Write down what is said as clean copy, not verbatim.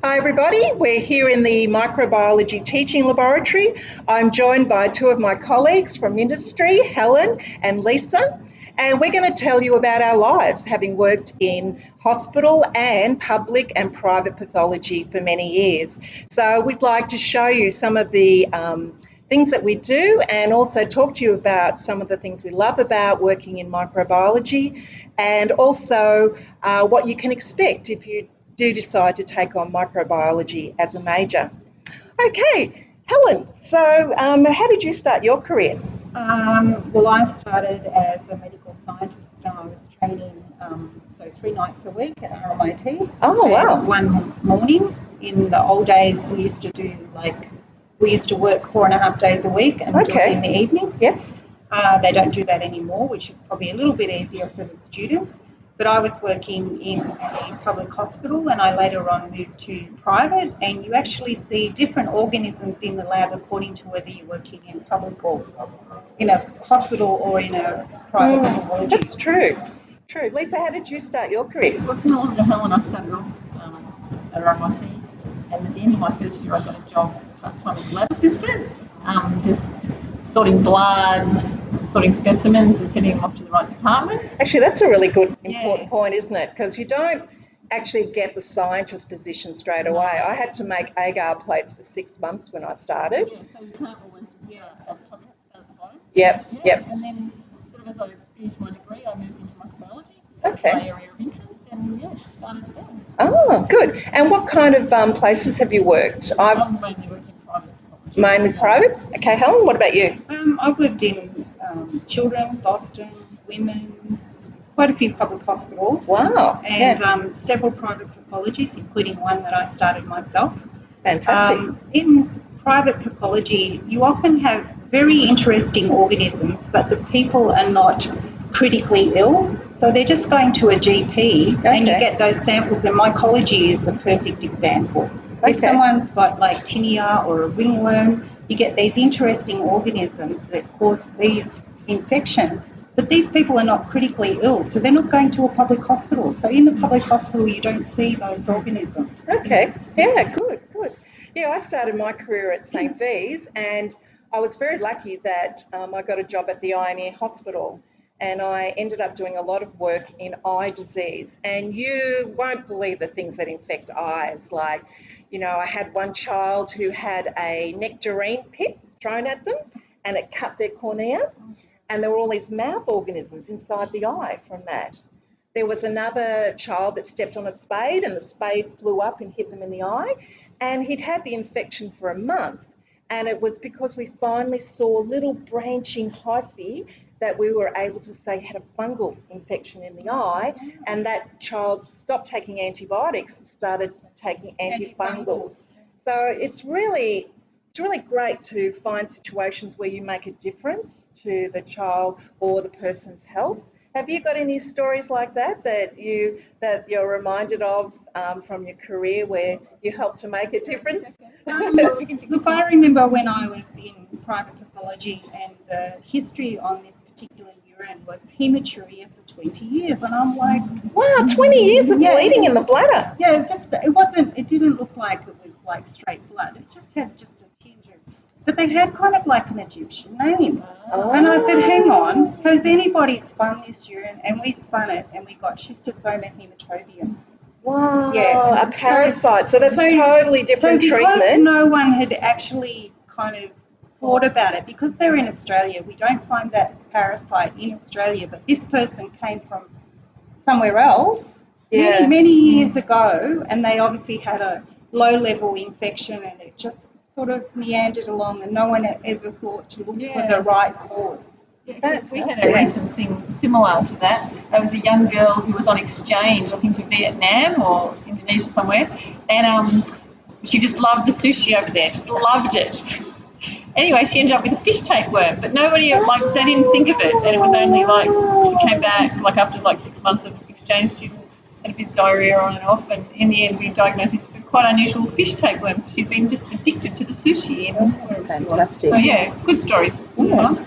Hi everybody, we're here in the microbiology teaching laboratory. I'm joined by two of my colleagues from industry, Helen and Lisa, and we're going to tell you about our lives, having worked in hospital and public and private pathology for many years. So we'd like to show you some of the things that we do and also talk to you about some of the things we love about working in microbiology and also what you can expect if you do decide to take on microbiology as a major. Okay, Helen, so how did you start your career? Well, I started as a medical scientist and I was training 3 nights a week at RMIT. Oh, wow. And one morning, in the old days, we used to work 4.5 days a week and do it in the evenings. Yeah. They don't do that anymore, which is probably a little bit easier for the students. But I was working in a public hospital and I later on moved to private, and you actually see different organisms in the lab according to whether you're working in public or in a hospital or in a private pathology. That's true. True. Lisa, how did you start your career? Well, similar to Helen, I started off at RMIT, and at the end of my first year I got a job part-time as a lab assistant, just sorting blood, sorting specimens and sending them off to the right departments. Actually, that's a really good, important point, isn't it? Because you don't actually get the scientist position straight away. I had to make agar plates for 6 months when I started. Yeah, so you can't always just start at the top, you have to start at the bottom. Yep. And then sort of as I finished my degree, I moved into microbiology. So that's my area of interest, and started there. Oh, good. And what kind of places have you worked? I've mainly worked in private pathology. Mainly private? Okay, Helen, what about you? I've worked in children's, Austin, women's, quite a few public hospitals. Wow. And several private pathologies, including one that I started myself. Fantastic. In private pathology, you often have very interesting organisms, but the people are not critically ill. So they're just going to a GP and you get those samples, and mycology is a perfect example. If someone's got like tinea or a ringworm, you get these interesting organisms that cause these infections, but these people are not critically ill, so they're not going to a public hospital. So in the public hospital, you don't see those organisms. Okay, yeah, good. Yeah, I started my career at St. V's, and I was very lucky that I got a job at the Eye and Ear Hospital, and I ended up doing a lot of work in eye disease. And you won't believe the things that infect eyes. Like, I had one child who had a nectarine pip thrown at them, and it cut their cornea, and there were all these mouth organisms inside the eye from that. There was another child that stepped on a spade, and the spade flew up and hit them in the eye, and he'd had the infection for a month. And it was because we finally saw little branching hyphae that we were able to say had a fungal infection in the eye, and that child stopped taking antibiotics and started taking antifungals. So it's really great to find situations where you make a difference to the child or the person's health. Have you got any stories like that you're reminded of from your career where you helped to make a difference? Look, I remember when I was in private pathology, and the history on this particular urine was hematuria for 20 years, and I'm like, wow, 20 years of bleeding in the bladder. Yeah, it didn't look like it was like straight blood. It just had just a tinge of, but they had kind of like an Egyptian name. And I said, hang on, has anybody spun this urine? And we spun it, and we got schistosoma hematobium. Wow, a parasite. So that's totally different treatment. Because no one had actually kind of thought about it, because they're in Australia, we don't find that parasite in Australia, but this person came from somewhere else many years ago, and they obviously had a low-level infection, and it just sort of meandered along, and no one had ever thought to look for the right cause. Yeah, we had a recent thing similar to that. There was a young girl who was on exchange, I think to Vietnam or Indonesia somewhere, and she just loved the sushi over there, just loved it. Anyway, she ended up with a fish tapeworm, but nobody, they didn't think of it, and it was only she came back after 6 months of exchange student, had a bit of diarrhea on and off, and in the end we diagnosed this quite unusual fish tapeworm. She'd been just addicted to the sushi. Fantastic. So good stories sometimes.